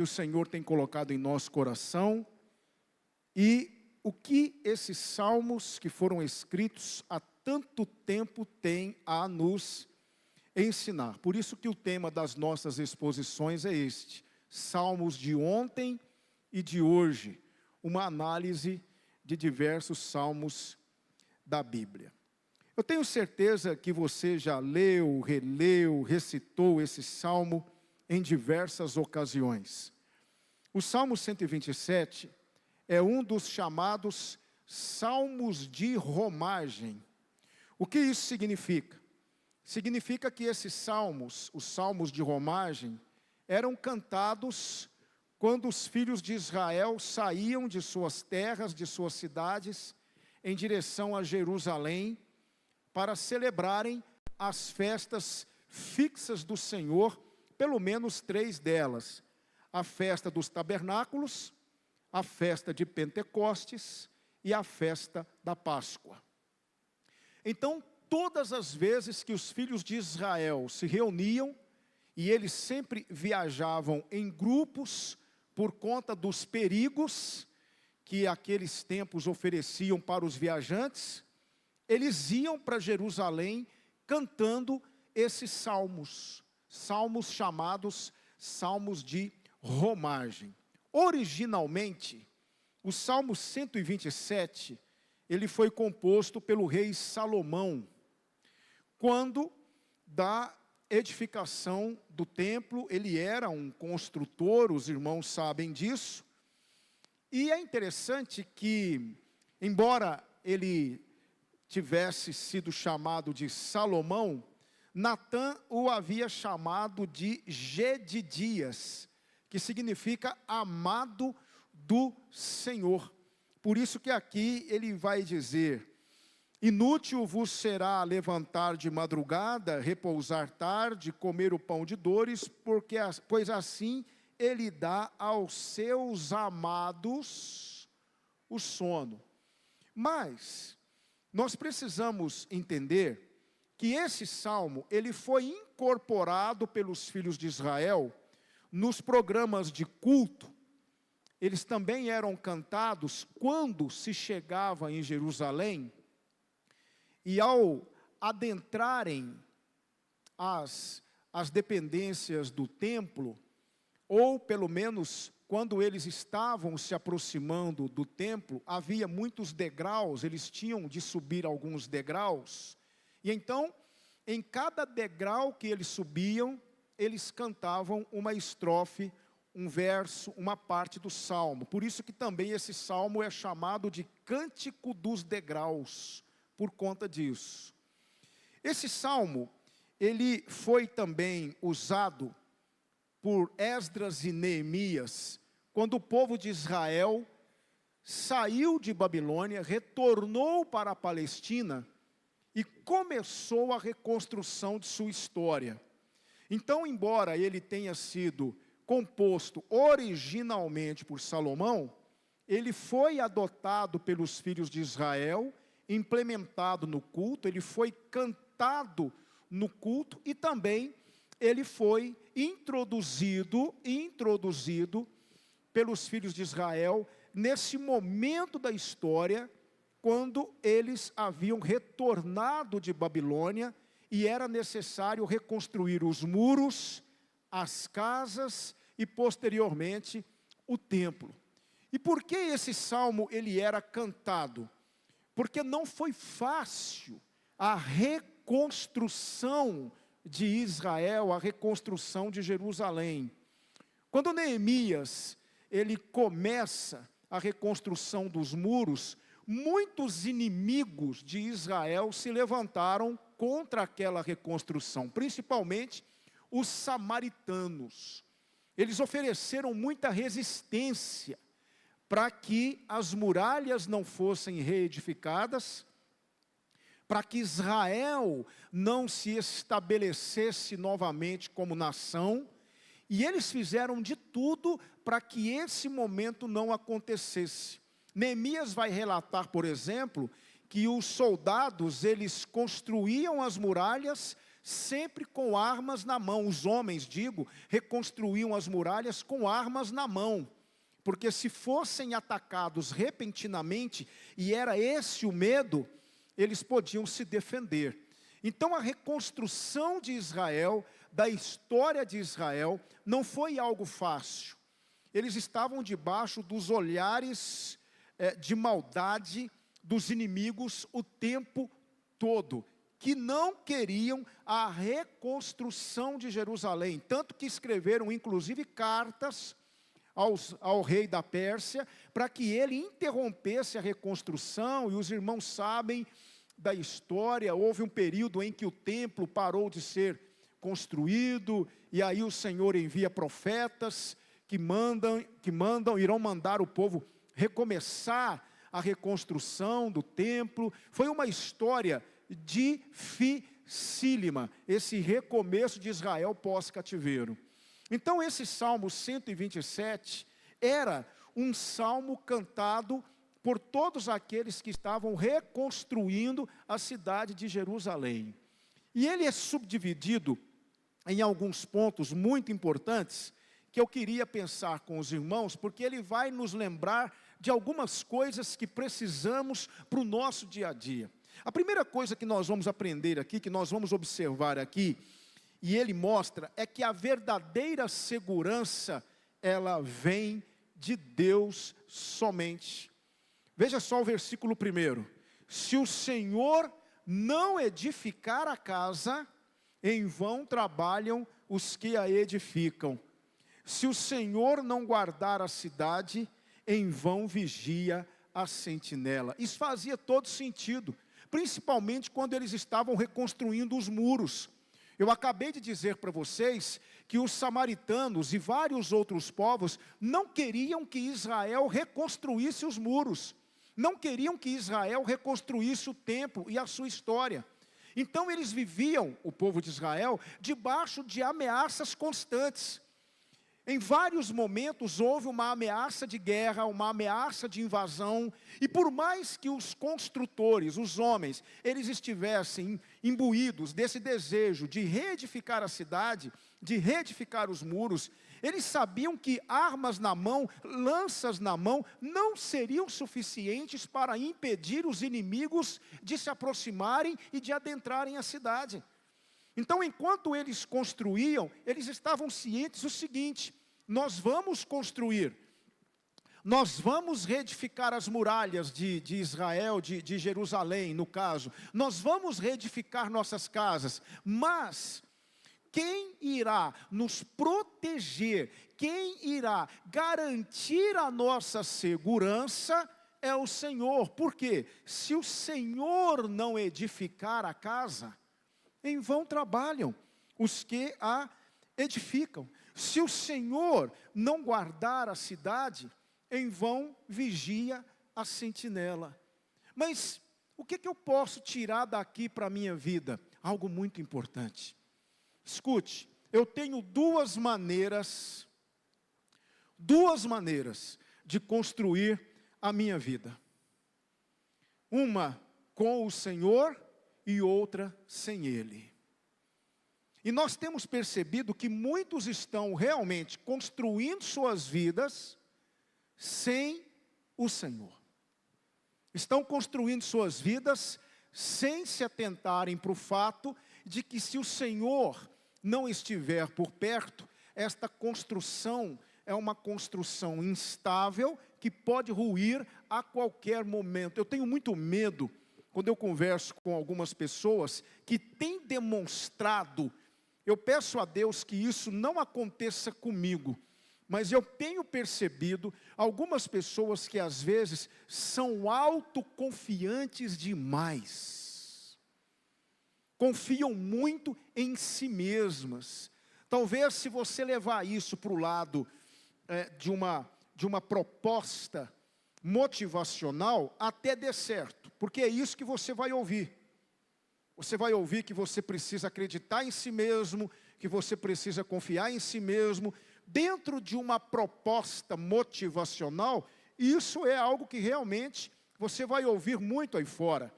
que o Senhor tem colocado em nosso coração e o que esses salmos que foram escritos há tanto tempo têm a nos ensinar. Por isso que o tema das nossas exposições é este: salmos de ontem e de hoje, uma análise de diversos salmos da Bíblia. Eu tenho certeza que você já leu, releu, recitou esse salmo em diversas ocasiões. O Salmo 127 é um dos chamados salmos de romagem. O que isso significa? Significa que esses salmos, os salmos de romagem, eram cantados quando os filhos de Israel saíam de suas terras, de suas cidades, em direção a Jerusalém, para celebrarem as festas fixas do Senhor, pelo menos 3 delas: a festa dos tabernáculos, a festa de Pentecostes e a festa da Páscoa. Então, todas as vezes que os filhos de Israel se reuniam, e eles sempre viajavam em grupos, por conta dos perigos que aqueles tempos ofereciam para os viajantes, eles iam para Jerusalém cantando esses salmos, salmos chamados salmos de romagem. Originalmente, o Salmo 127, ele foi composto pelo rei Salomão, quando da edificação do templo. Ele era um construtor, os irmãos sabem disso, e é interessante que, embora ele tivesse sido chamado de Salomão, Natã o havia chamado de Gedidias, que significa amado do Senhor. Por isso que aqui ele vai dizer: inútil vos será levantar de madrugada, repousar tarde, comer o pão de dores, pois assim ele dá aos seus amados o sono. Mas nós precisamos entender que esse salmo, ele foi incorporado pelos filhos de Israel nos programas de culto. Eles também eram cantados quando se chegava em Jerusalém, e ao adentrarem as dependências do templo, ou pelo menos quando eles estavam se aproximando do templo, havia muitos degraus, eles tinham de subir alguns degraus, e então, em cada degrau que eles subiam, eles cantavam uma estrofe, um verso, uma parte do salmo. Por isso que também esse salmo é chamado de Cântico dos Degraus, por conta disso. Esse salmo, ele foi também usado por Esdras e Neemias, quando o povo de Israel saiu de Babilônia, retornou para a Palestina e começou a reconstrução de sua história. Então, embora ele tenha sido composto originalmente por Salomão, ele foi adotado pelos filhos de Israel, implementado no culto, ele foi cantado no culto e também ele foi introduzido pelos filhos de Israel nesse momento da história, quando eles haviam retornado de Babilônia e era necessário reconstruir os muros, as casas e posteriormente o templo. E por que esse salmo ele era cantado? Porque não foi fácil a reconstrução de Israel, a reconstrução de Jerusalém. Quando Neemias ele começa a reconstrução dos muros, muitos inimigos de Israel se levantaram contra aquela reconstrução, principalmente os samaritanos. Eles ofereceram muita resistência para que as muralhas não fossem reedificadas, para que Israel não se estabelecesse novamente como nação, e eles fizeram de tudo para que esse momento não acontecesse. Neemias vai relatar, por exemplo, que os soldados, eles construíam as muralhas sempre com armas na mão. Os homens, digo, reconstruíam as muralhas com armas na mão. Porque se fossem atacados repentinamente, e era esse o medo, eles podiam se defender. Então a reconstrução de Israel, da história de Israel, não foi algo fácil. Eles estavam debaixo dos olhares de maldade dos inimigos o tempo todo, que não queriam a reconstrução de Jerusalém, tanto que escreveram inclusive cartas ao rei da Pérsia, para que ele interrompesse a reconstrução. E os irmãos sabem da história, houve um período em que o templo parou de ser construído, e aí o Senhor envia profetas que irão mandar o povo recomeçar a reconstrução do templo. Foi uma história dificílima, esse recomeço de Israel pós-cativeiro. Então esse Salmo 127 era um salmo cantado por todos aqueles que estavam reconstruindo a cidade de Jerusalém. E ele é subdividido em alguns pontos muito importantes, que eu queria pensar com os irmãos, porque ele vai nos lembrar de algumas coisas que precisamos para o nosso dia a dia. A primeira coisa que nós vamos aprender aqui, que nós vamos observar aqui, e ele mostra, é que a verdadeira segurança, ela vem de Deus somente. Veja só o versículo 1. Se o Senhor não edificar a casa, em vão trabalham os que a edificam. Se o Senhor não guardar a cidade, em vão vigia a sentinela. Isso fazia todo sentido, principalmente quando eles estavam reconstruindo os muros. Eu acabei de dizer para vocês que os samaritanos e vários outros povos não queriam que Israel reconstruísse os muros. Não queriam que Israel reconstruísse o templo e a sua história. Então eles viviam, o povo de Israel, debaixo de ameaças constantes. Em vários momentos houve uma ameaça de guerra, uma ameaça de invasão, e por mais que os construtores, os homens, eles estivessem imbuídos desse desejo de reedificar a cidade, de reedificar os muros, eles sabiam que armas na mão, lanças na mão, não seriam suficientes para impedir os inimigos de se aproximarem e de adentrarem a cidade. Então, enquanto eles construíam, eles estavam cientes do seguinte: nós vamos construir, nós vamos reedificar as muralhas de Israel, de Jerusalém, no caso, nós vamos reedificar nossas casas, mas quem irá nos proteger, quem irá garantir a nossa segurança é o Senhor. Por quê? Se o Senhor não edificar a casa, em vão trabalham os que a edificam. Se o Senhor não guardar a cidade, em vão vigia a sentinela. Mas o que eu posso tirar daqui para a minha vida? Algo muito importante. Escute, eu tenho duas maneiras de construir a minha vida. Uma com o Senhor e outra sem Ele. E nós temos percebido que muitos estão realmente construindo suas vidas sem o Senhor. Estão construindo suas vidas sem se atentarem para o fato de que, se o Senhor não estiver por perto, esta construção é uma construção instável que pode ruir a qualquer momento. Eu tenho muito medo quando eu converso com algumas pessoas que têm demonstrado, eu peço a Deus que isso não aconteça comigo, mas eu tenho percebido algumas pessoas que às vezes são autoconfiantes demais. Confiam muito em si mesmas. Talvez, se você levar isso para o lado de uma proposta motivacional, até dê certo, porque é isso que você vai ouvir. Você vai ouvir que você precisa acreditar em si mesmo, que você precisa confiar em si mesmo. Dentro de uma proposta motivacional, isso é algo que realmente você vai ouvir muito aí fora.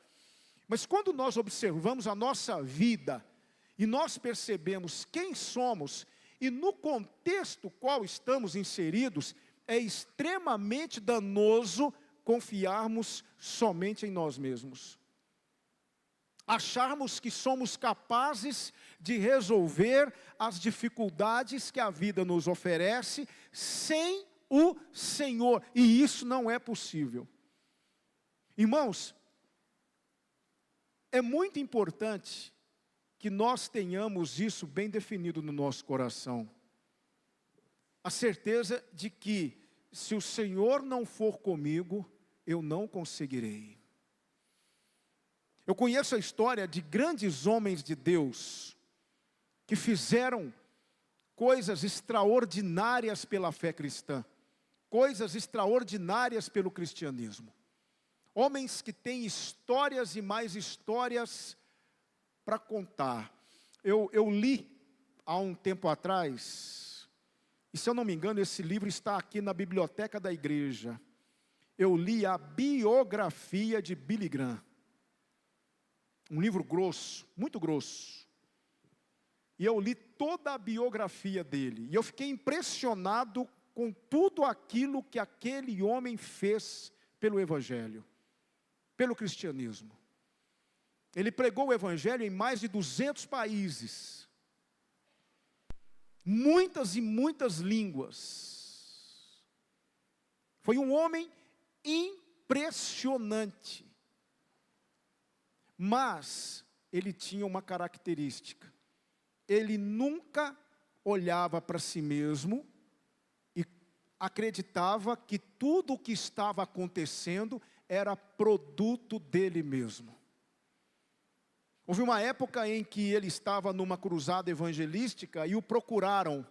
Mas quando nós observamos a nossa vida, e nós percebemos quem somos, e no contexto qual estamos inseridos, é extremamente danoso confiarmos somente em nós mesmos. Acharmos que somos capazes de resolver as dificuldades que a vida nos oferece sem o Senhor, e isso não é possível. Irmãos, é muito importante que nós tenhamos isso bem definido no nosso coração. A certeza de que, se o Senhor não for comigo, eu não conseguirei. Eu conheço a história de grandes homens de Deus, que fizeram coisas extraordinárias pela fé cristã, coisas extraordinárias pelo cristianismo. Homens que têm histórias e mais histórias para contar. Eu li há um tempo atrás, e se eu não me engano, esse livro está aqui na biblioteca da igreja. Eu li a biografia de Billy Graham. Um livro grosso, muito grosso. E eu li toda a biografia dele. E eu fiquei impressionado com tudo aquilo que aquele homem fez pelo Evangelho, pelo cristianismo. Ele pregou o Evangelho em mais de 200 países. Muitas e muitas línguas. Foi um homem impressionante. Mas ele tinha uma característica. Ele nunca olhava para si mesmo e acreditava que tudo o que estava acontecendo era produto dele mesmo. Houve uma época em que ele estava numa cruzada evangelística e o procuraram.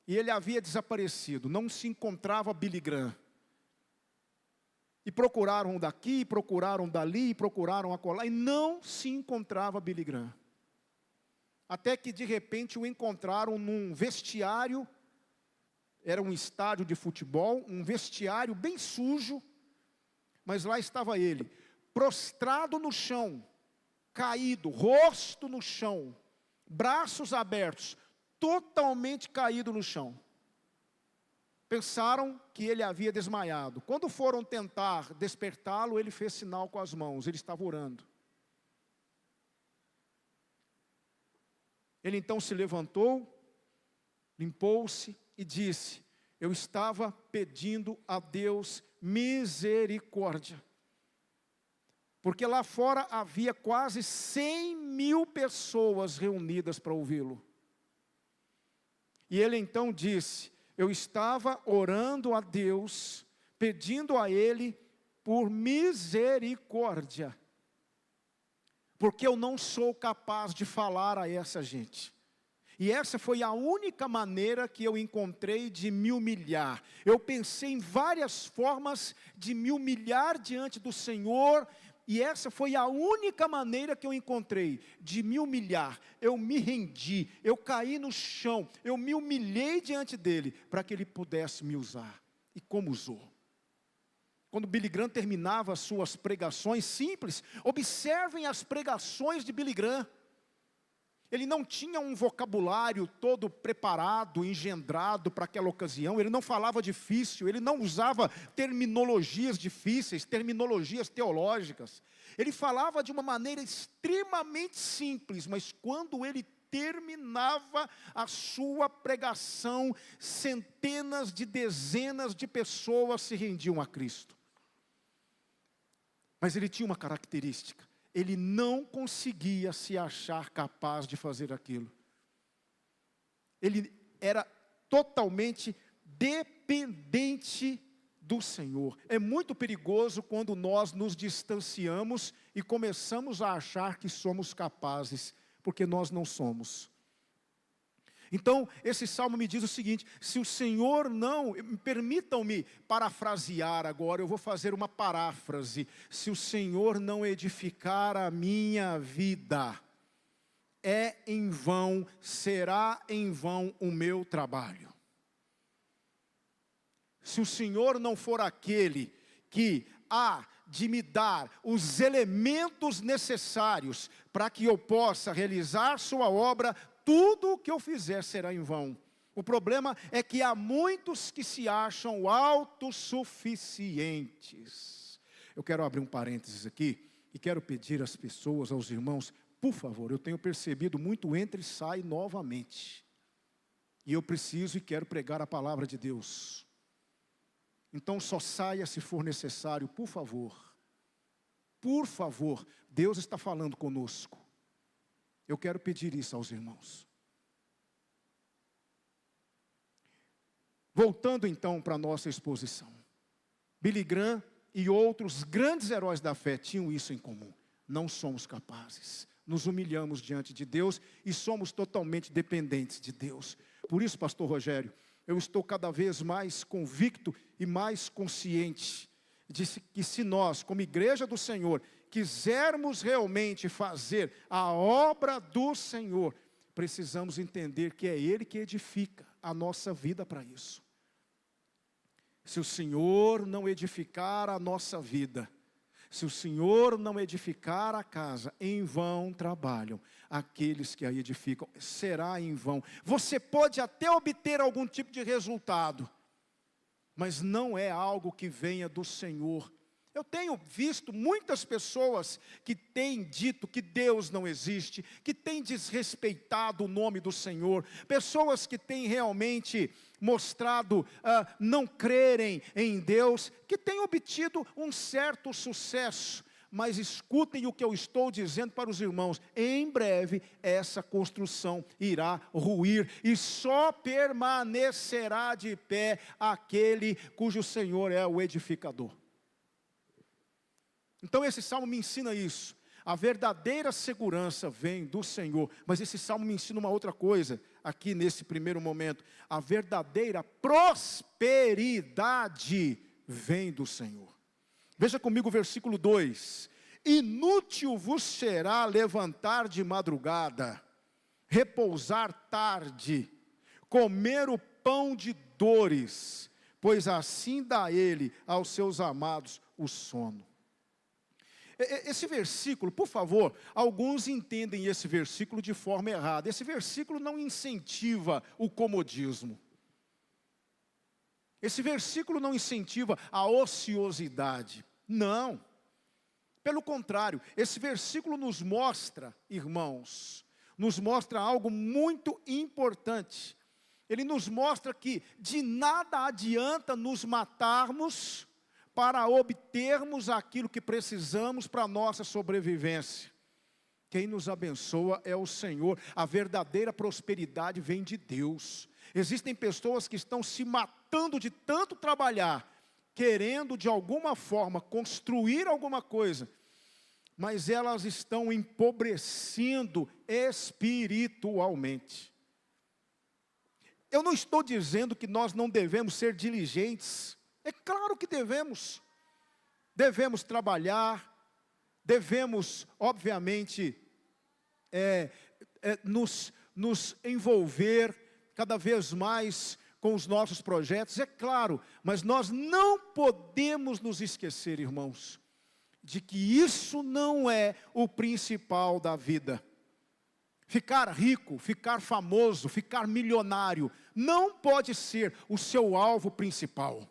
E ele havia desaparecido, não se encontrava Billy Graham. E procuraram daqui, procuraram dali, procuraram acolá, e não se encontrava Billy Graham. Até que de repente o encontraram num vestiário, era um estádio de futebol, um vestiário bem sujo, mas lá estava ele, prostrado no chão, caído, rosto no chão, braços abertos, totalmente caído no chão. Pensaram que ele havia desmaiado. Quando foram tentar despertá-lo, ele fez sinal com as mãos, ele estava orando. Ele então se levantou, limpou-se e disse: eu estava pedindo a Deus misericórdia. Porque lá fora havia quase 100.000 pessoas reunidas para ouvi-lo. E ele então disse: eu estava orando a Deus, pedindo a Ele por misericórdia, porque eu não sou capaz de falar a essa gente. E essa foi a única maneira que eu encontrei de me humilhar. Eu pensei em várias formas de me humilhar diante do Senhor, e essa foi a única maneira que eu encontrei de me humilhar. Eu me rendi, eu caí no chão, eu me humilhei diante dele, para que ele pudesse me usar. E como usou? Quando Billy Graham terminava as suas pregações simples, observem as pregações de Billy Graham. Ele não tinha um vocabulário todo preparado, engendrado para aquela ocasião. Ele não falava difícil, ele não usava terminologias difíceis, terminologias teológicas. Ele falava de uma maneira extremamente simples, mas quando ele terminava a sua pregação, centenas de dezenas de pessoas se rendiam a Cristo. Mas ele tinha uma característica. Ele não conseguia se achar capaz de fazer aquilo. Ele era totalmente dependente do Senhor. É muito perigoso quando nós nos distanciamos e começamos a achar que somos capazes, porque nós não somos. Então, esse salmo me diz o seguinte: se o Senhor não, permitam-me parafrasear agora, eu vou fazer uma paráfrase. Se o Senhor não edificar a minha vida, é em vão, será em vão o meu trabalho. Se o Senhor não for aquele que há de me dar os elementos necessários para que eu possa realizar sua obra, tudo o que eu fizer será em vão. O problema é que há muitos que se acham autossuficientes. Eu quero abrir um parênteses aqui e quero pedir às pessoas, aos irmãos, por favor, eu tenho percebido muito entra e sai novamente. E eu preciso e quero pregar a palavra de Deus. Então só saia se for necessário, por favor. Por favor, Deus está falando conosco. Eu quero pedir isso aos irmãos. Voltando então para a nossa exposição. Billy Graham e outros grandes heróis da fé tinham isso em comum. Não somos capazes. Nos humilhamos diante de Deus e somos totalmente dependentes de Deus. Por isso, pastor Rogério, eu estou cada vez mais convicto e mais consciente de que se nós, como igreja do Senhor, quisermos realmente fazer a obra do Senhor, precisamos entender que é Ele que edifica a nossa vida para isso. Se o Senhor não edificar a nossa vida, se o Senhor não edificar a casa, em vão trabalham aqueles que a edificam, será em vão. Você pode até obter algum tipo de resultado, mas não é algo que venha do Senhor. Eu tenho visto muitas pessoas que têm dito que Deus não existe, que têm desrespeitado o nome do Senhor, pessoas que têm realmente mostrado não crerem em Deus, que têm obtido um certo sucesso. Mas escutem o que eu estou dizendo para os irmãos, em breve essa construção irá ruir e só permanecerá de pé aquele cujo Senhor é o edificador. Então esse salmo me ensina isso. A verdadeira segurança vem do Senhor. Mas esse salmo me ensina uma outra coisa, aqui nesse primeiro momento. A verdadeira prosperidade vem do Senhor. Veja comigo o versículo 2. Inútil vos será levantar de madrugada, repousar tarde, comer o pão de dores, pois assim dá ele aos seus amados o sono. Esse versículo, por favor, alguns entendem esse versículo de forma errada. Esse versículo não incentiva o comodismo. Esse versículo não incentiva a ociosidade. Não. Pelo contrário, esse versículo nos mostra, irmãos, nos mostra algo muito importante. Ele nos mostra que de nada adianta nos matarmos para obtermos aquilo que precisamos para a nossa sobrevivência. Quem nos abençoa é o Senhor. A verdadeira prosperidade vem de Deus. Existem pessoas que estão se matando de tanto trabalhar, querendo de alguma forma construir alguma coisa, mas elas estão empobrecendo espiritualmente. Eu não estou dizendo que nós não devemos ser diligentes. É claro que devemos. Devemos trabalhar, devemos, obviamente, nos envolver cada vez mais com os nossos projetos, é claro, mas nós não podemos nos esquecer, irmãos, de que isso não é o principal da vida. Ficar rico, ficar famoso, ficar milionário, não pode ser o seu alvo principal.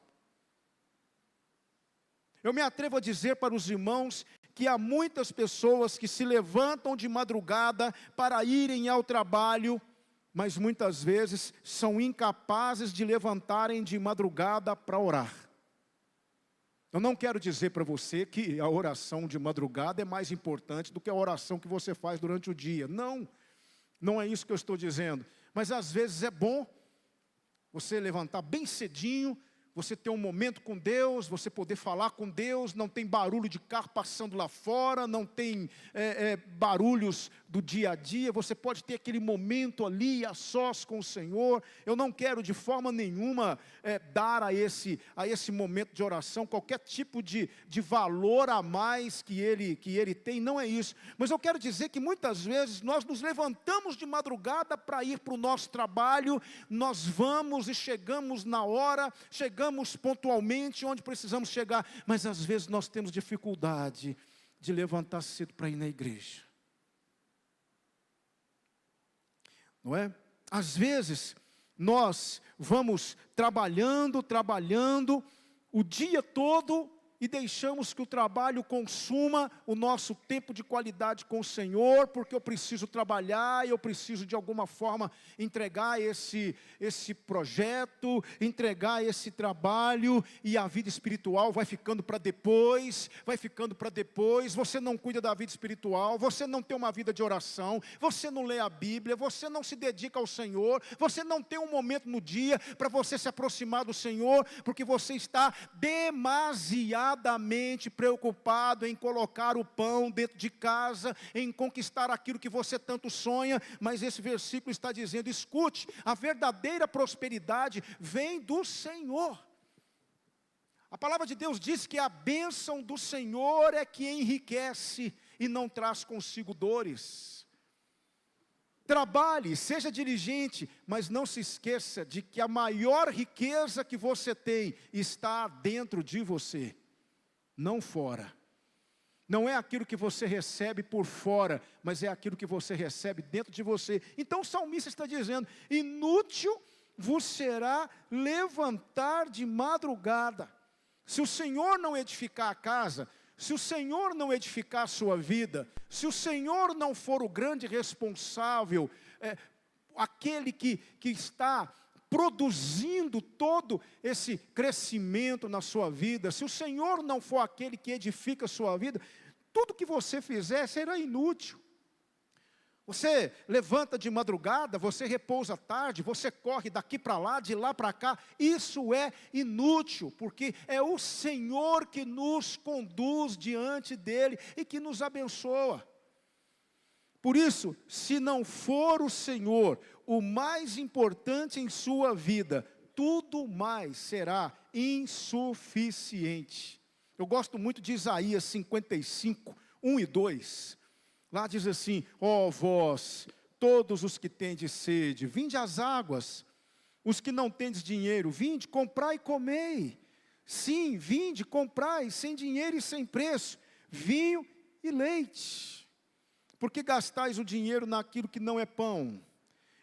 Eu me atrevo a dizer para os irmãos que há muitas pessoas que se levantam de madrugada para irem ao trabalho, mas muitas vezes são incapazes de levantarem de madrugada para orar. Eu não quero dizer para você que a oração de madrugada é mais importante do que a oração que você faz durante o dia. Não, não é isso que eu estou dizendo. Mas às vezes é bom você levantar bem cedinho, você ter um momento com Deus, você poder falar com Deus, não tem barulho de carro passando lá fora, não tem barulhos do dia a dia, você pode ter aquele momento ali a sós com o Senhor. Eu não quero de forma nenhuma dar a esse momento de oração qualquer tipo de valor a mais que ele tem, não é isso. Mas eu quero dizer que muitas vezes nós nos levantamos de madrugada para ir para o nosso trabalho, nós vamos e chegamos na hora, chegamos pontualmente onde precisamos chegar, mas às vezes nós temos dificuldade de levantar cedo para ir na igreja. Não é? Às vezes, nós vamos trabalhando o dia todo e deixamos que o trabalho consuma o nosso tempo de qualidade com o Senhor, porque eu preciso trabalhar, eu preciso de alguma forma entregar esse projeto, entregar esse trabalho, e a vida espiritual vai ficando para depois, você não cuida da vida espiritual, você não tem uma vida de oração, você não lê a Bíblia, você não se dedica ao Senhor, você não tem um momento no dia para você se aproximar do Senhor, porque você está demasiadamente preocupado em colocar o pão dentro de casa, em conquistar aquilo que você tanto sonha. Mas esse versículo está dizendo: escute, a verdadeira prosperidade vem do Senhor. A palavra de Deus diz que a bênção do Senhor é que enriquece e não traz consigo dores. Trabalhe, seja diligente, mas não se esqueça de que a maior riqueza que você tem está dentro de você, não fora. Não é aquilo que você recebe por fora, mas é aquilo que você recebe dentro de você. Então o salmista está dizendo: inútil vos será levantar de madrugada. Se o Senhor não edificar a casa, se o Senhor não edificar a sua vida, se o Senhor não for o grande responsável, aquele que está produzindo todo esse crescimento na sua vida, se o Senhor não for aquele que edifica a sua vida, tudo que você fizer será inútil. Você levanta de madrugada, você repousa à tarde, você corre daqui para lá, de lá para cá, isso é inútil, porque é o Senhor que nos conduz diante dEle e que nos abençoa. Por isso, se não for o Senhor o mais importante em sua vida, tudo mais será insuficiente. Eu gosto muito de Isaías 55, 1 e 2. Lá diz assim: ó vós, todos os que tendes sede, vinde às águas. Os que não tendes dinheiro, vinde, comprai e comei. Sim, vinde, comprai, sem dinheiro e sem preço, vinho e leite. Porque gastais o dinheiro naquilo que não é pão,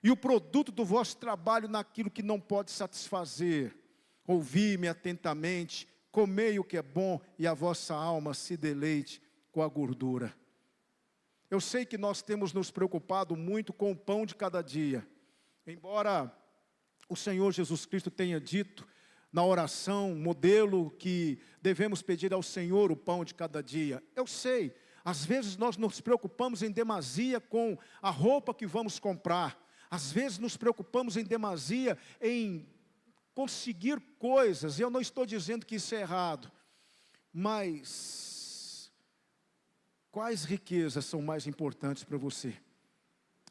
e o produto do vosso trabalho naquilo que não pode satisfazer. Ouvi-me atentamente, comei o que é bom, e a vossa alma se deleite com a gordura. Eu sei que nós temos nos preocupado muito com o pão de cada dia. Embora o Senhor Jesus Cristo tenha dito na oração, modelo, que devemos pedir ao Senhor o pão de cada dia. Eu sei, às vezes nós nos preocupamos em demasia com a roupa que vamos comprar. Às vezes nos preocupamos em demasia em conseguir coisas. Eu não estou dizendo que isso é errado. Mas quais riquezas são mais importantes para você?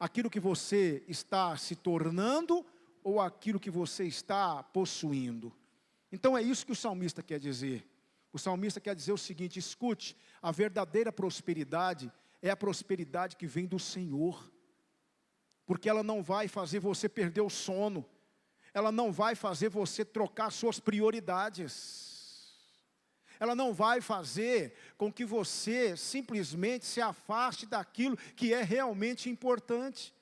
Aquilo que você está se tornando ou aquilo que você está possuindo? Então é isso que o salmista quer dizer. O salmista quer dizer o seguinte: escute, a verdadeira prosperidade é a prosperidade que vem do Senhor. Porque ela não vai fazer você perder o sono. Ela não vai fazer você trocar suas prioridades. Ela não vai fazer com que você simplesmente se afaste daquilo que é realmente importante.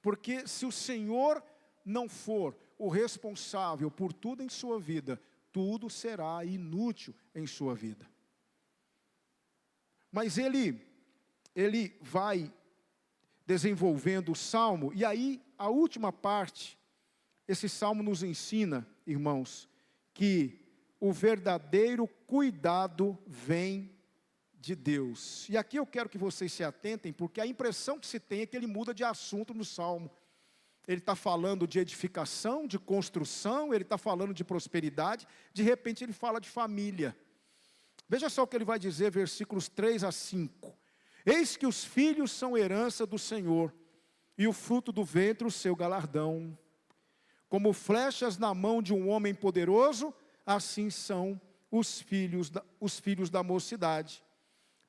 Porque se o Senhor não for o responsável por tudo em sua vida, tudo será inútil em sua vida. Mas ele vai desenvolvendo o salmo, e aí a última parte, esse salmo nos ensina, irmãos, que o verdadeiro cuidado vem de Deus. E aqui eu quero que vocês se atentem, porque a impressão que se tem é que ele muda de assunto no salmo. Ele está falando de edificação, de construção, ele está falando de prosperidade, de repente ele fala de família. Veja só o que ele vai dizer, versículos 3 a 5. Eis que os filhos são herança do Senhor, e o fruto do ventre o seu galardão. Como flechas na mão de um homem poderoso, assim são os filhos da mocidade.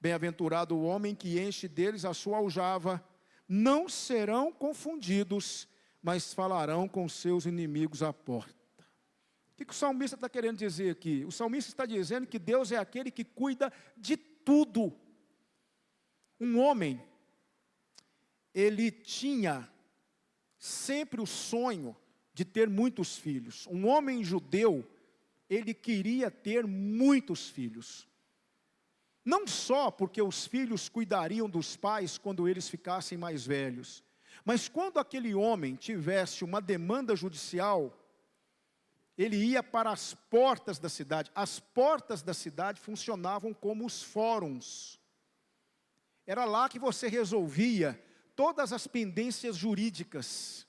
Bem-aventurado o homem que enche deles a sua aljava. Não serão confundidos, mas falarão com seus inimigos à porta. O que o salmista está querendo dizer aqui? O salmista está dizendo que Deus é aquele que cuida de tudo. Um homem, ele tinha sempre o sonho de ter muitos filhos. Um homem judeu, ele queria ter muitos filhos. Não só porque os filhos cuidariam dos pais quando eles ficassem mais velhos, mas quando aquele homem tivesse uma demanda judicial, ele ia para as portas da cidade. As portas da cidade funcionavam como os fóruns. Era lá que você resolvia todas as pendências jurídicas.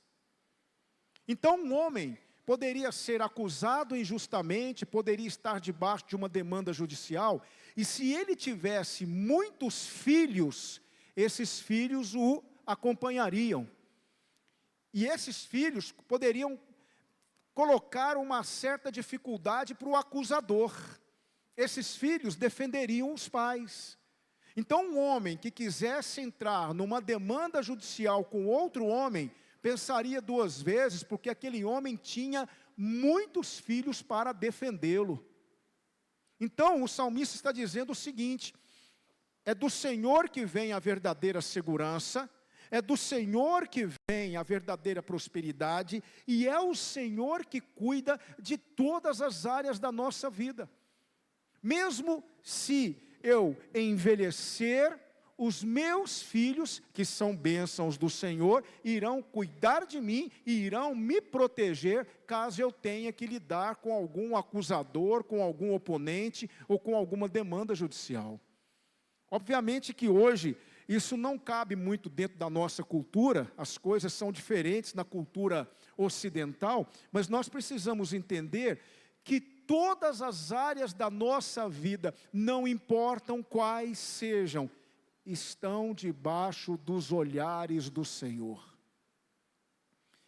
Então um homem poderia ser acusado injustamente, poderia estar debaixo de uma demanda judicial, e se ele tivesse muitos filhos, esses filhos o acompanhariam. E esses filhos poderiam colocar uma certa dificuldade para o acusador. Esses filhos defenderiam os pais. Então um homem que quisesse entrar numa demanda judicial com outro homem, pensaria duas vezes, porque aquele homem tinha muitos filhos para defendê-lo. Então o salmista está dizendo o seguinte: é do Senhor que vem a verdadeira segurança, é do Senhor que vem a verdadeira prosperidade, e é o Senhor que cuida de todas as áreas da nossa vida. Mesmo se eu envelhecer, os meus filhos, que são bênçãos do Senhor, irão cuidar de mim e irão me proteger, caso eu tenha que lidar com algum acusador, com algum oponente, ou com alguma demanda judicial. Obviamente que hoje, isso não cabe muito dentro da nossa cultura, as coisas são diferentes na cultura ocidental, mas nós precisamos entender que todas as áreas da nossa vida, não importam quais sejam, estão debaixo dos olhares do Senhor.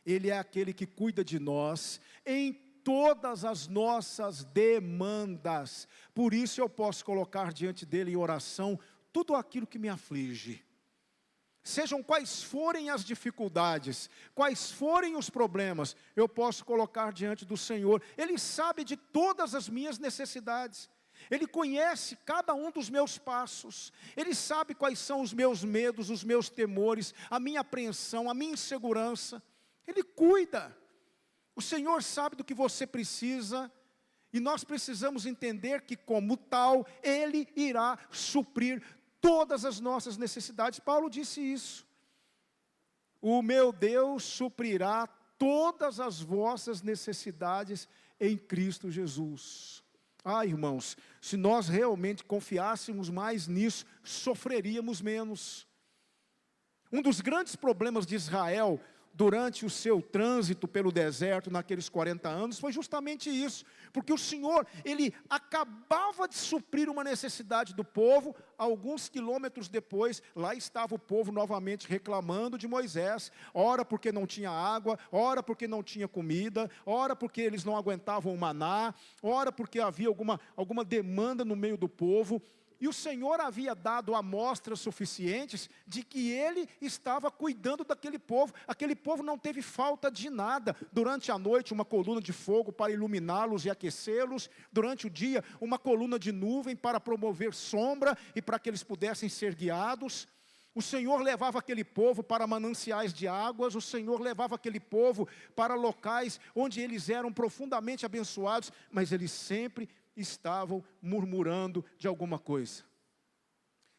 Ele é aquele que cuida de nós em todas as nossas demandas. Por isso eu posso colocar diante dele em oração tudo aquilo que me aflige. Sejam quais forem as dificuldades, quais forem os problemas, eu posso colocar diante do Senhor. Ele sabe de todas as minhas necessidades. Ele conhece cada um dos meus passos. Ele sabe quais são os meus medos, os meus temores, a minha apreensão, a minha insegurança. Ele cuida. O Senhor sabe do que você precisa. E nós precisamos entender que, como tal, Ele irá suprir todas as nossas necessidades. Paulo disse isso. O meu Deus suprirá todas as vossas necessidades em Cristo Jesus. Irmãos, se nós realmente confiássemos mais nisso, sofreríamos menos. Um dos grandes problemas de Israel durante o seu trânsito pelo deserto, naqueles 40 anos, foi justamente isso, porque o Senhor, Ele acabava de suprir uma necessidade do povo, alguns quilômetros depois, lá estava o povo novamente reclamando de Moisés, ora porque não tinha água, ora porque não tinha comida, ora porque eles não aguentavam o maná, ora porque havia alguma demanda no meio do povo. E o Senhor havia dado amostras suficientes de que Ele estava cuidando daquele povo. Aquele povo não teve falta de nada. Durante a noite, uma coluna de fogo para iluminá-los e aquecê-los. Durante o dia, uma coluna de nuvem para promover sombra e para que eles pudessem ser guiados. O Senhor levava aquele povo para mananciais de águas. O Senhor levava aquele povo para locais onde eles eram profundamente abençoados. Mas eles sempre estavam murmurando de alguma coisa.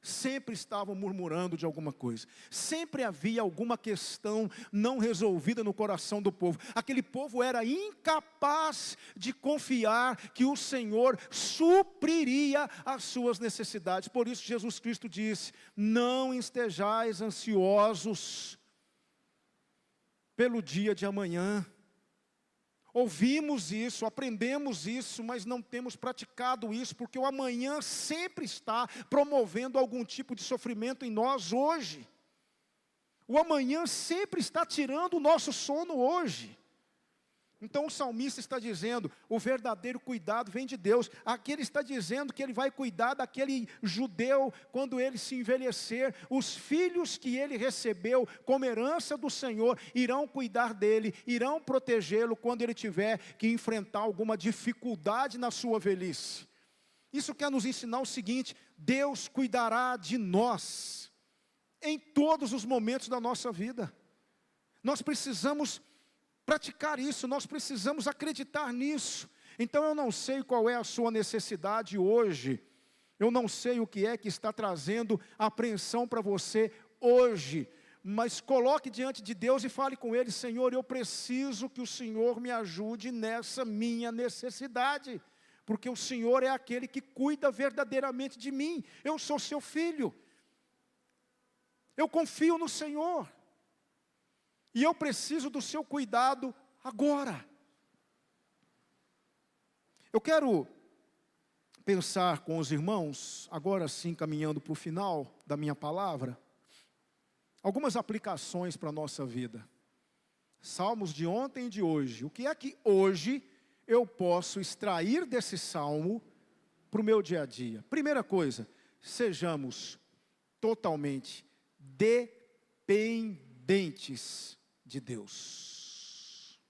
Sempre estavam murmurando de alguma coisa. Sempre havia alguma questão não resolvida no coração do povo. Aquele povo era incapaz de confiar que o Senhor supriria as suas necessidades. Por isso Jesus Cristo disse: não estejais ansiosos pelo dia de amanhã. ouvimos isso, aprendemos isso, mas não temos praticado isso, porque o amanhã sempre está promovendo algum tipo de sofrimento em nós hoje. O amanhã sempre está tirando o nosso sono hoje. Então o salmista está dizendo, o verdadeiro cuidado vem de Deus. Aqui ele está dizendo que ele vai cuidar daquele judeu quando ele se envelhecer. Os filhos que ele recebeu como herança do Senhor irão cuidar dele, irão protegê-lo quando ele tiver que enfrentar alguma dificuldade na sua velhice. Isso quer nos ensinar o seguinte: Deus cuidará de nós em todos os momentos da nossa vida. Nós precisamos praticar isso, nós precisamos acreditar nisso. Então eu não sei qual é a sua necessidade hoje, eu não sei o que é que está trazendo apreensão para você hoje, mas coloque diante de Deus e fale com Ele: Senhor, eu preciso que o Senhor me ajude nessa minha necessidade, porque o Senhor é aquele que cuida verdadeiramente de mim, eu sou seu filho, eu confio no Senhor. E eu preciso do seu cuidado agora. Eu quero pensar com os irmãos, agora sim caminhando para o final da minha palavra, algumas aplicações para a nossa vida. Salmos de ontem e de hoje. O que é que hoje eu posso extrair desse salmo para o meu dia a dia? Primeira coisa, sejamos totalmente dependentes de Deus.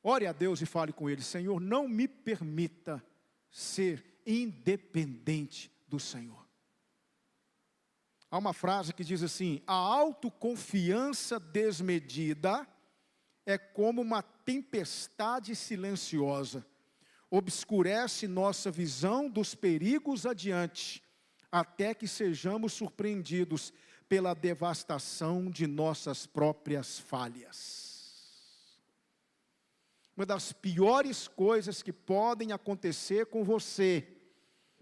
Ore a Deus e fale com Ele: Senhor, não me permita ser independente do Senhor. Há uma frase que diz assim: a autoconfiança desmedida é como uma tempestade silenciosa, obscurece nossa visão dos perigos adiante, até que sejamos surpreendidos pela devastação de nossas próprias falhas. Uma das piores coisas que podem acontecer com você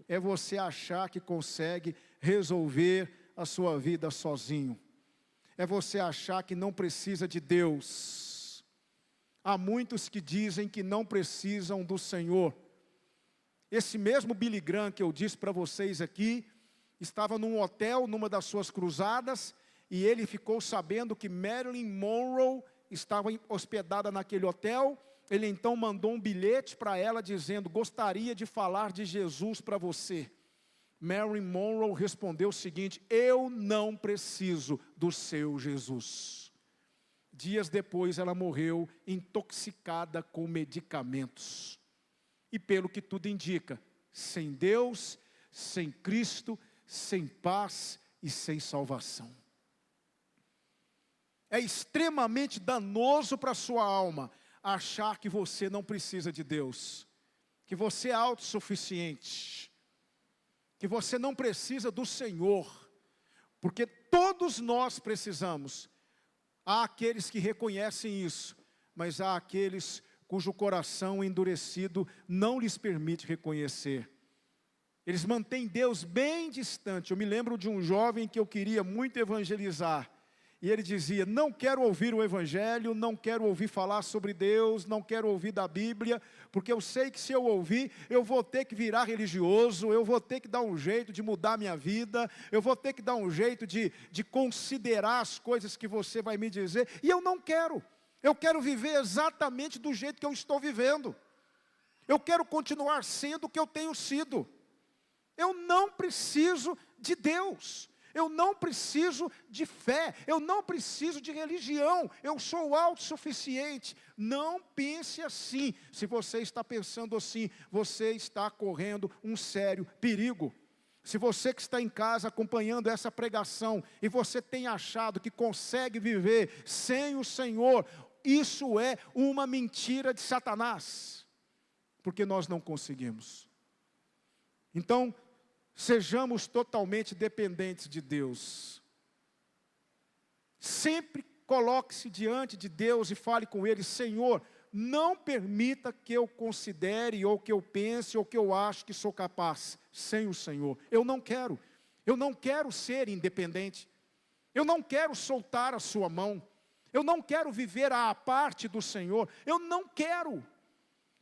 é você achar que consegue resolver a sua vida sozinho. É você achar que não precisa de Deus. Há muitos que dizem que não precisam do Senhor. Esse mesmo Billy Graham que eu disse para vocês aqui, estava num hotel, numa das suas cruzadas, e ele ficou sabendo que Marilyn Monroe estava hospedada naquele hotel. Ele então mandou um bilhete para ela dizendo: gostaria de falar de Jesus para você. Marilyn Monroe respondeu o seguinte: eu não preciso do seu Jesus. Dias depois ela morreu intoxicada com medicamentos. E pelo que tudo indica, sem Deus, sem Cristo, sem paz e sem salvação. É extremamente danoso para a sua alma achar que você não precisa de Deus, que você é autossuficiente, que você não precisa do Senhor, porque todos nós precisamos. Há aqueles que reconhecem isso, mas há aqueles cujo coração endurecido não lhes permite reconhecer. Eles mantêm Deus bem distante. Eu me lembro de um jovem que eu queria muito evangelizar. E ele dizia: não quero ouvir o Evangelho, não quero ouvir falar sobre Deus, não quero ouvir da Bíblia, porque eu sei que se eu ouvir, eu vou ter que virar religioso, eu vou ter que dar um jeito de mudar minha vida, eu vou ter que dar um jeito de considerar as coisas que você vai me dizer, e eu não quero. Eu quero viver exatamente do jeito que eu estou vivendo. Eu quero continuar sendo o que eu tenho sido. Eu não preciso de Deus, eu não preciso de fé, eu não preciso de religião, eu sou autossuficiente. Não pense assim. Se você está pensando assim, você está correndo um sério perigo. Se você que está em casa acompanhando essa pregação, e você tem achado que consegue viver sem o Senhor, isso é uma mentira de Satanás, porque nós não conseguimos. Então, sejamos totalmente dependentes de Deus. Sempre coloque-se diante de Deus e fale com Ele: Senhor, não permita que eu considere, ou que eu pense, ou que eu ache que sou capaz sem o Senhor. Eu não quero ser independente. Eu não quero soltar a sua mão. Eu não quero viver à parte do Senhor. Eu não quero.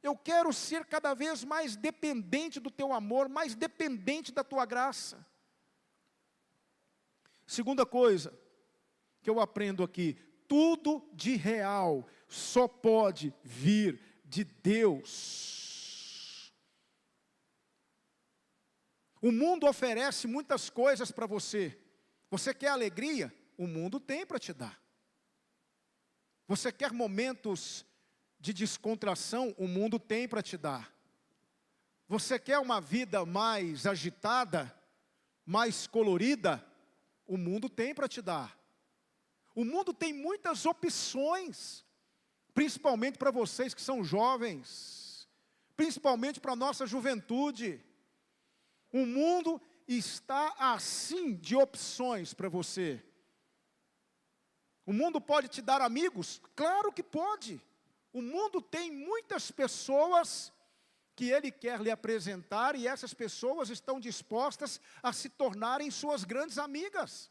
Eu quero ser cada vez mais dependente do teu amor, mais dependente da tua graça. Segunda coisa que eu aprendo aqui: tudo de real só pode vir de Deus. O mundo oferece muitas coisas para você. Você quer alegria? O mundo tem para te dar. Você quer momentos de descontração? O mundo tem para te dar. Você quer uma vida mais agitada, mais colorida? O mundo tem para te dar. O mundo tem muitas opções, principalmente para vocês que são jovens, principalmente para a nossa juventude. O mundo está assim de opções para você. O mundo pode te dar amigos? Claro que pode. O mundo tem muitas pessoas que ele quer lhe apresentar, e essas pessoas estão dispostas a se tornarem suas grandes amigas.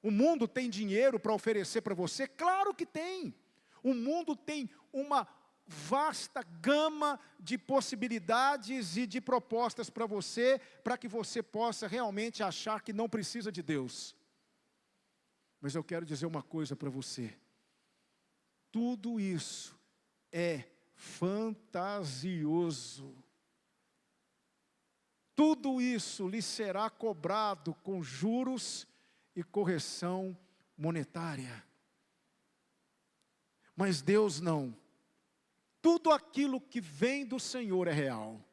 O mundo tem dinheiro para oferecer para você? Claro que tem. O mundo tem uma vasta gama de possibilidades e de propostas para você, para que você possa realmente achar que não precisa de Deus. Mas eu quero dizer uma coisa para você: tudo isso é fantasioso. Tudo isso lhe será cobrado com juros e correção monetária. Mas Deus não. Tudo aquilo que vem do Senhor é real.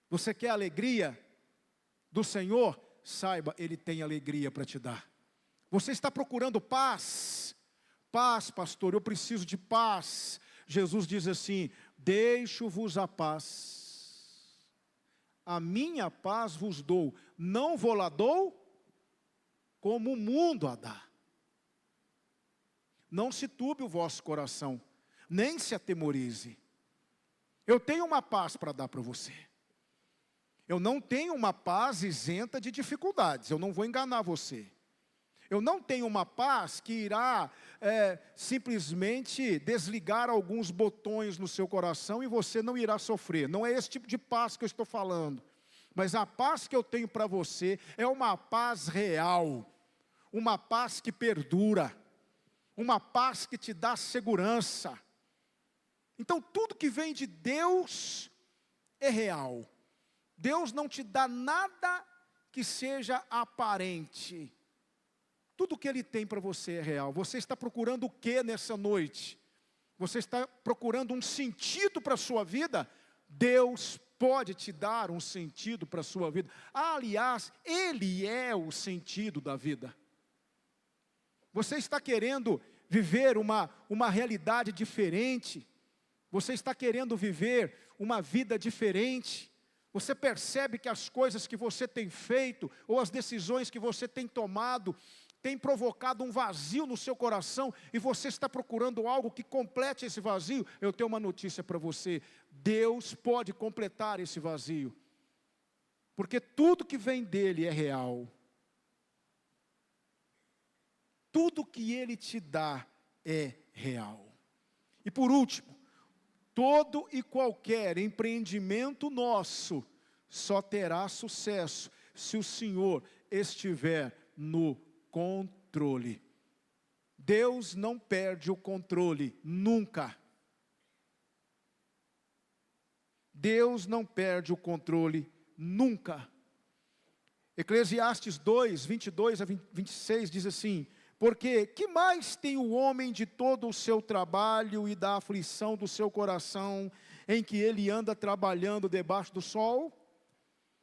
Você quer alegria do Senhor? Saiba, Ele tem alegria para te dar. Você está procurando paz? Paz, pastor, eu preciso de paz. Jesus diz assim: deixo-vos a paz. A minha paz vos dou. Não vou lá dou como o mundo a dá. Não se turbe o vosso coração, nem se atemorize. Eu tenho uma paz para dar para você. Eu não tenho uma paz isenta de dificuldades, eu não vou enganar você. Eu não tenho uma paz que irá simplesmente desligar alguns botões no seu coração e você não irá sofrer. Não é esse tipo de paz que eu estou falando. Mas a paz que eu tenho para você é uma paz real. Uma paz que perdura. Uma paz que te dá segurança. Então tudo que vem de Deus é real. Deus não te dá nada que seja aparente. Tudo que Ele tem para você é real. Você está procurando o que nessa noite? Você está procurando um sentido para a sua vida? Deus pode te dar um sentido para a sua vida. Aliás, Ele é o sentido da vida. Você está querendo viver uma realidade diferente? Você está querendo viver uma vida diferente? Você percebe que as coisas que você tem feito, ou as decisões que você tem tomado, tem provocado um vazio no seu coração, e você está procurando algo que complete esse vazio? Eu tenho uma notícia para você: Deus pode completar esse vazio, porque tudo que vem dEle é real. Tudo que Ele te dá é real. E por último, todo e qualquer empreendimento nosso só terá sucesso se o Senhor estiver no controle. Deus não perde o controle, nunca. Deus não perde o controle, nunca. Eclesiastes 2, 22 a 26 diz assim: porque que mais tem o homem de todo o seu trabalho e da aflição do seu coração, em que ele anda trabalhando debaixo do sol?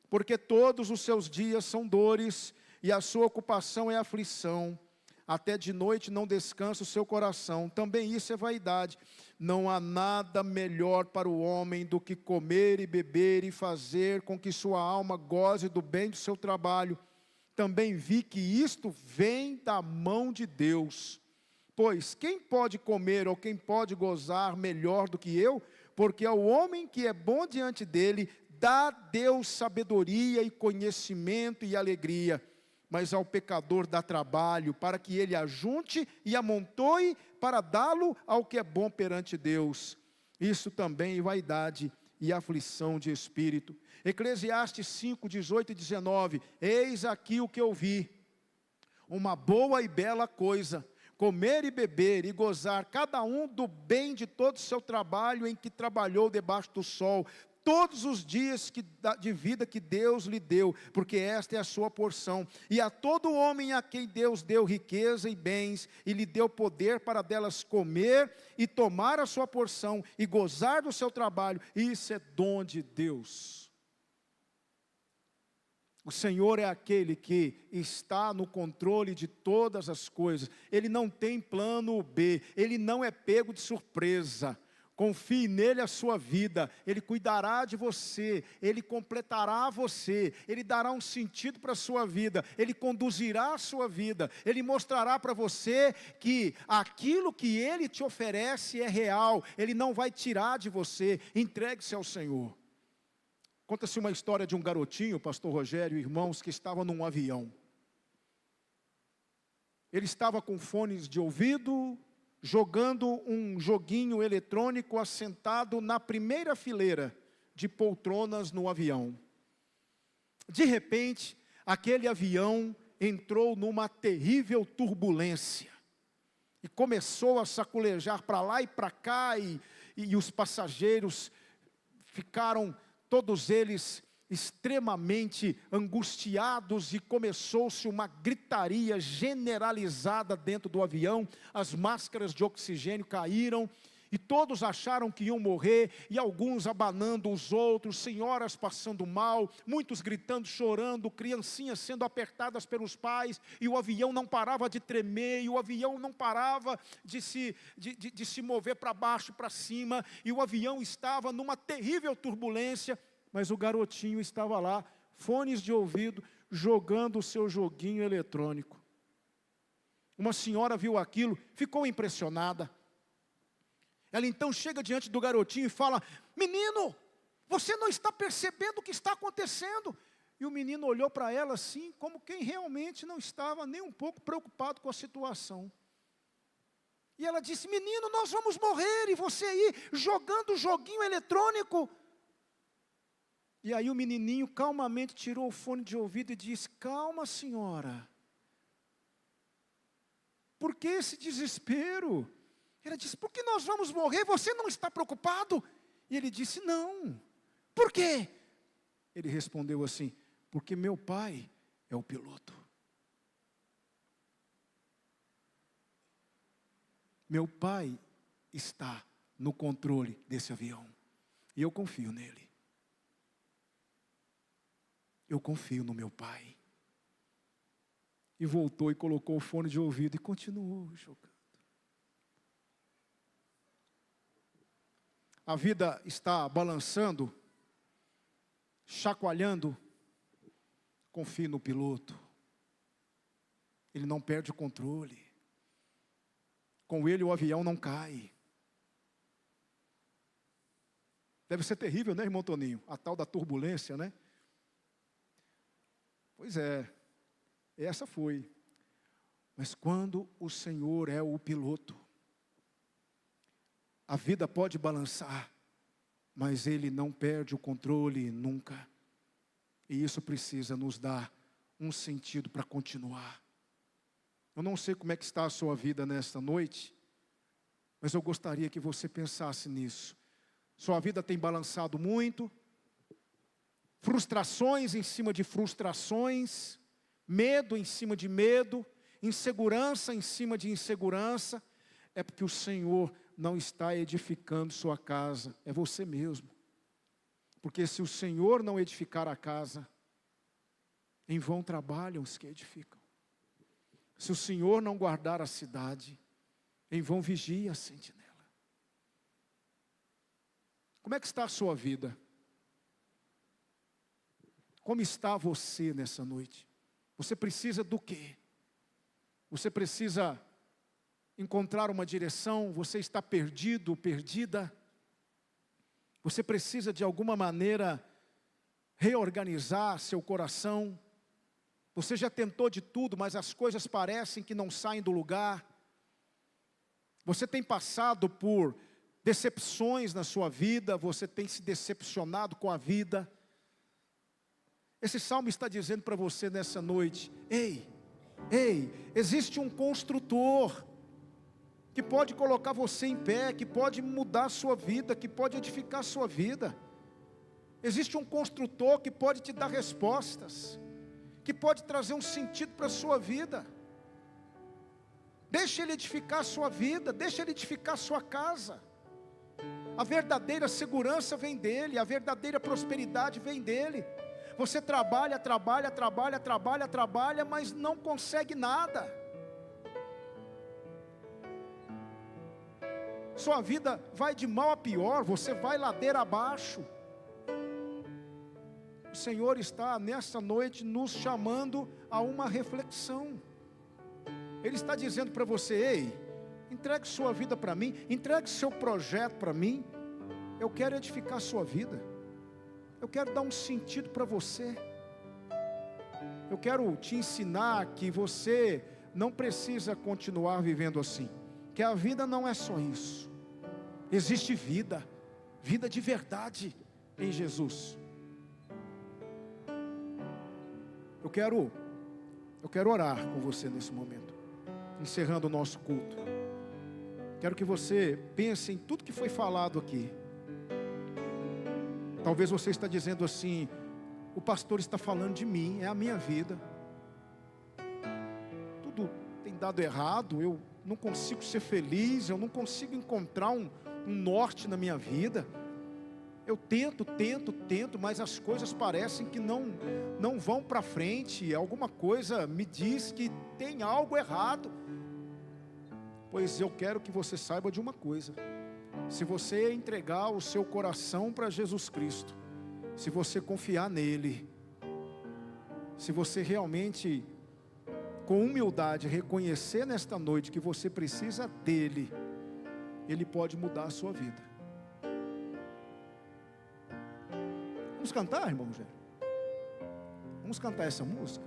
Porque todos os seus dias são dores, e a sua ocupação é aflição. Até de noite não descansa o seu coração. Também isso é vaidade. Não há nada melhor para o homem do que comer e beber e fazer com que sua alma goze do bem do seu trabalho. Também vi que isto vem da mão de Deus. Pois quem pode comer ou quem pode gozar melhor do que eu? Porque ao homem que é bom diante dele, dá Deus sabedoria e conhecimento e alegria. mas ao pecador dá trabalho, para que ele ajunte e amontoe, para dá-lo ao que é bom perante Deus. Isso também é vaidade e aflição de espírito. Eclesiastes 5, 18 e 19, eis aqui o que eu vi, uma boa e bela coisa, comer e beber e gozar, cada um do bem de todo o seu trabalho em que trabalhou debaixo do sol, todos os dias de vida que Deus lhe deu, porque esta é a sua porção. E a todo homem a quem Deus deu riqueza e bens, e lhe deu poder para delas comer e tomar a sua porção, e gozar do seu trabalho, isso é dom de Deus. O Senhor é aquele que está no controle de todas as coisas, Ele não tem plano B, Ele não é pego de surpresa. Confie nele a sua vida, Ele cuidará de você, Ele completará você, Ele dará um sentido para a sua vida, Ele conduzirá a sua vida, Ele mostrará para você que aquilo que Ele te oferece é real, Ele não vai tirar de você. Entregue-se ao Senhor. Conta-se uma história de um garotinho, pastor Rogério e irmãos, que estava num avião. Ele estava com fones de ouvido, jogando um joguinho eletrônico assentado na primeira fileira de poltronas no avião. De repente, aquele avião entrou numa terrível turbulência e começou a saculejar para lá e para cá, e os passageiros ficaram, todos eles, extremamente angustiados, e começou-se uma gritaria generalizada dentro do avião. As máscaras de oxigênio caíram, e todos acharam que iam morrer, e alguns abanando os outros, senhoras passando mal, muitos gritando, chorando, criancinhas sendo apertadas pelos pais, e o avião não parava de tremer, e o avião não parava de se mover para baixo, para cima, e o avião estava numa terrível turbulência. Mas o garotinho estava lá, fones de ouvido, jogando o seu joguinho eletrônico. Uma senhora viu aquilo, ficou impressionada. Ela então chega diante do garotinho e fala: menino, você não está percebendo o que está acontecendo? E o menino olhou para ela assim, como quem realmente não estava nem um pouco preocupado com a situação. E ela disse: menino, nós vamos morrer, e você aí jogando o joguinho eletrônico. E aí o menininho calmamente tirou o fone de ouvido e disse: calma, senhora, por que esse desespero? Ela disse: porque nós vamos morrer, você não está preocupado? E ele disse: não. Por quê? Ele respondeu assim: porque meu pai é o piloto. Meu pai está no controle desse avião, e eu confio nele. Eu confio no meu pai. E voltou e colocou o fone de ouvido e continuou jogando. A vida está balançando, chacoalhando. Confie no piloto. Ele não perde o controle. Com ele o avião não cai. Deve ser terrível, né, irmão Toninho? A tal da turbulência, né? Pois é, essa foi. Mas quando o Senhor é o piloto, a vida pode balançar, mas Ele não perde o controle nunca. E isso precisa nos dar um sentido para continuar. Eu não sei como é que está a sua vida nesta noite, mas eu gostaria que você pensasse nisso. Sua vida tem balançado muito, frustrações em cima de frustrações, medo em cima de medo, insegurança em cima de insegurança. É porque o Senhor não está edificando sua casa, é você mesmo. Porque se o Senhor não edificar a casa, em vão trabalham os que edificam. Se o Senhor não guardar a cidade, em vão vigia a sentinela. Como é que está a sua vida? Como está você nessa noite? Você precisa do quê? Você precisa encontrar uma direção? Você está perdido, perdida? Você precisa de alguma maneira reorganizar seu coração? Você já tentou de tudo, mas as coisas parecem que não saem do lugar. Você tem passado por decepções na sua vida, você tem se decepcionado com a vida. Esse salmo está dizendo para você nessa noite: ei, existe um construtor que pode colocar você em pé, que pode mudar a sua vida, que pode edificar a sua vida. Existe um construtor que pode te dar respostas, que pode trazer um sentido para a sua vida. Deixa Ele edificar a sua vida, deixa Ele edificar a sua casa. A verdadeira segurança vem dEle, a verdadeira prosperidade vem dEle. Você trabalha, mas não consegue nada. Sua vida vai de mal a pior, você vai ladeira abaixo. O Senhor está nessa noite nos chamando a uma reflexão. Ele está dizendo para você: ei, entregue sua vida para mim, entregue seu projeto para mim. Eu quero edificar a sua vida. Eu quero dar um sentido para você. Eu quero te ensinar que você não precisa continuar vivendo assim, que a vida não é só isso. Existe vida, vida de verdade em Jesus. Eu quero orar com você nesse momento, encerrando o nosso culto. Quero que você pense em tudo que foi falado aqui. Talvez você está dizendo assim: o pastor está falando de mim, é a minha vida. Tudo tem dado errado, eu não consigo ser feliz, eu não consigo encontrar um norte na minha vida. Eu tento, mas as coisas parecem que não vão para frente. Alguma coisa me diz que tem algo errado. Pois eu quero que você saiba de uma coisa: se você entregar o seu coração para Jesus Cristo, se você confiar nele, se você realmente, com humildade, reconhecer nesta noite que você precisa dele, Ele pode mudar a sua vida. Vamos cantar, irmão Rogério? Vamos cantar essa música?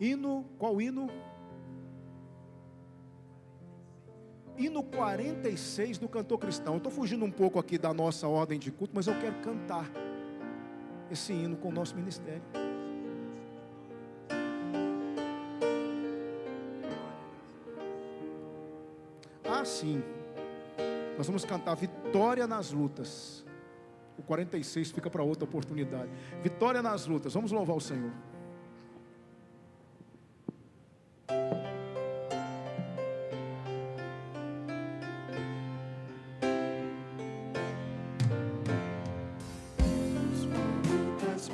Hino, qual hino? Hino 46 do Cantor Cristão. Eu estou fugindo um pouco aqui da nossa ordem de culto, mas eu quero cantar esse hino com o nosso ministério. Ah, sim. Nós vamos cantar Vitória nas Lutas. O 46 fica para outra oportunidade. Vitória nas lutas. Vamos louvar o Senhor. Você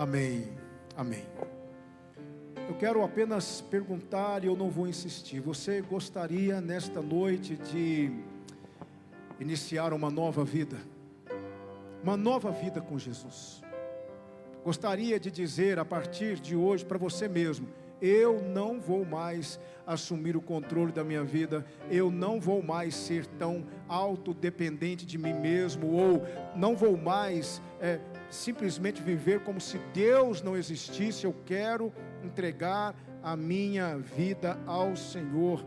Amém, amém. Eu quero apenas perguntar, e eu não vou insistir, você gostaria nesta noite de iniciar uma nova vida? Uma nova vida com Jesus? Gostaria de dizer a partir de hoje para você mesmo: eu não vou mais assumir o controle da minha vida, eu não vou mais ser tão autodependente de mim mesmo, ou não vou mais simplesmente viver como se Deus não existisse. Eu quero entregar a minha vida ao Senhor.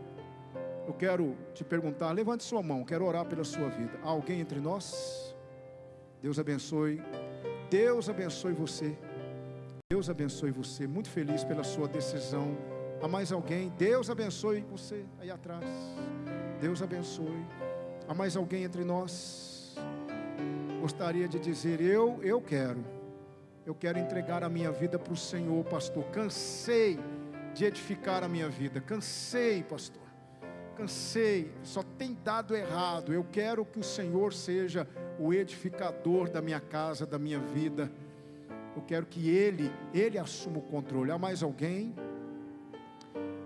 Eu quero te perguntar, levante sua mão, quero orar pela sua vida. Há alguém entre nós? Deus abençoe. Deus abençoe você. Deus abençoe você. Muito feliz pela sua decisão. Há mais alguém? Deus abençoe você aí atrás. Deus abençoe. Há mais alguém entre nós? Gostaria de dizer, eu quero entregar a minha vida para o Senhor, pastor. Cansei de edificar a minha vida. Cansei, pastor. Cansei, só tem dado errado. Eu quero que o Senhor seja o edificador da minha casa, da minha vida. Eu quero que Ele assuma o controle. Há mais alguém?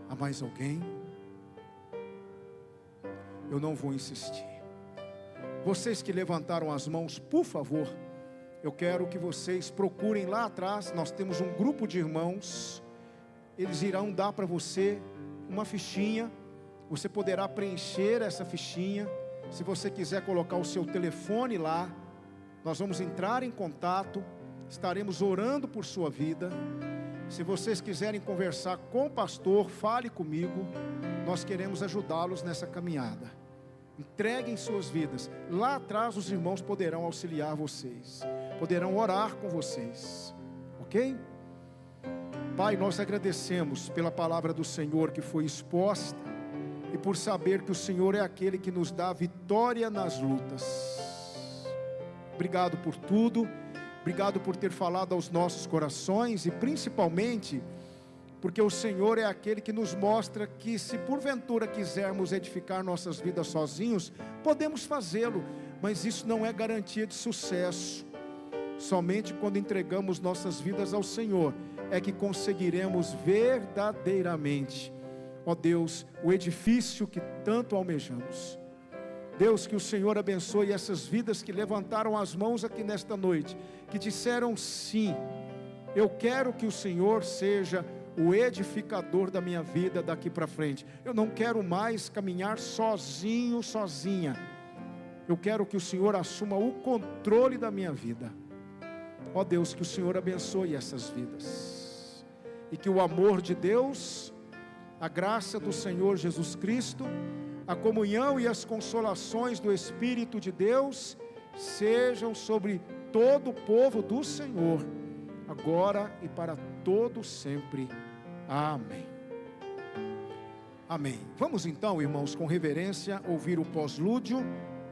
Há mais alguém? Eu não vou insistir. Vocês que levantaram as mãos, por favor, eu quero que vocês procurem lá atrás. Nós temos um grupo de irmãos. Eles irão dar para você uma fichinha. Você poderá preencher essa fichinha. Se você quiser colocar o seu telefone lá, nós vamos entrar em contato. Estaremos orando por sua vida. Se vocês quiserem conversar com o pastor, fale comigo. Nós queremos ajudá-los nessa caminhada. Entreguem suas vidas. Lá atrás os irmãos poderão auxiliar vocês, poderão orar com vocês, ok? Pai, nós agradecemos pela palavra do Senhor que foi exposta, e por saber que o Senhor é aquele que nos dá vitória nas lutas. Obrigado por tudo. Obrigado por ter falado aos nossos corações, e principalmente porque o Senhor é aquele que nos mostra que, se porventura quisermos edificar nossas vidas sozinhos, podemos fazê-lo, mas isso não é garantia de sucesso. Somente quando entregamos nossas vidas ao Senhor é que conseguiremos verdadeiramente, ó Deus, o edifício que tanto almejamos. Deus, que o Senhor abençoe essas vidas que levantaram as mãos aqui nesta noite, que disseram sim, eu quero que o Senhor seja o edificador da minha vida daqui para frente. Eu não quero mais caminhar sozinho, sozinha. Eu quero que o Senhor assuma o controle da minha vida. Ó Deus, que o Senhor abençoe essas vidas, e que o amor de Deus, a graça do Senhor Jesus Cristo, a comunhão e as consolações do Espírito de Deus sejam sobre todo o povo do Senhor, agora e para todo sempre. Amém. Amém. Vamos então, irmãos, com reverência, ouvir o pós-lúdio,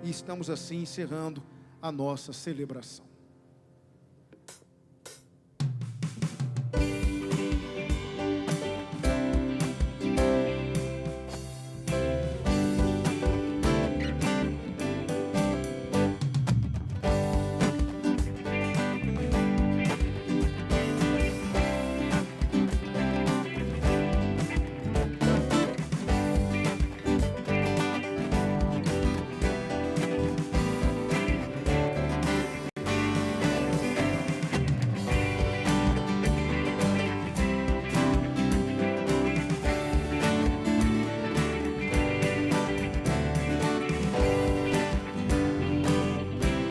e estamos assim encerrando a nossa celebração.